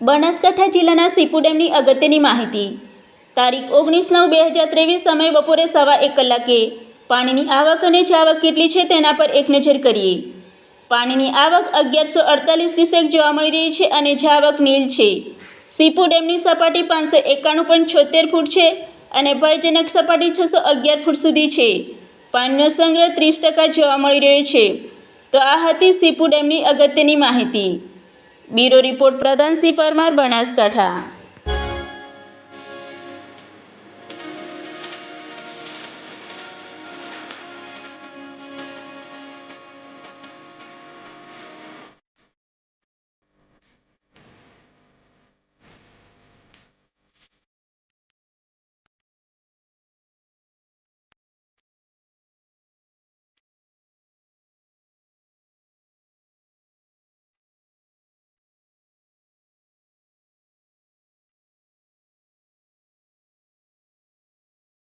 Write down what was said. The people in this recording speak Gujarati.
બનાસકાંઠા જિલ્લાના સીપુ ડેમની અગત્યની માહિતી। તારીખ 19/9/2023 સમય બપોરે 1:15 કલાકે પાણીની આવક અને જાવક કેટલી છે તેના પર એક નજર કરીએ। પાણીની આવક 1148 ક્યુસેક જોવા મળી રહી છે અને જાવક નીલ છે। સીપુ ડેમની સપાટી 591.76 ફૂટ છે અને ભયજનક સપાટી 611 ફૂટ સુધી છે। પાણીનો સંગ્રહ 30% જોવા મળી રહ્યો છે। તો આ હતી સીપુ ડેમની અગત્યની માહિતી। Bureau report Pradhansinh Parmar, Banaskantha.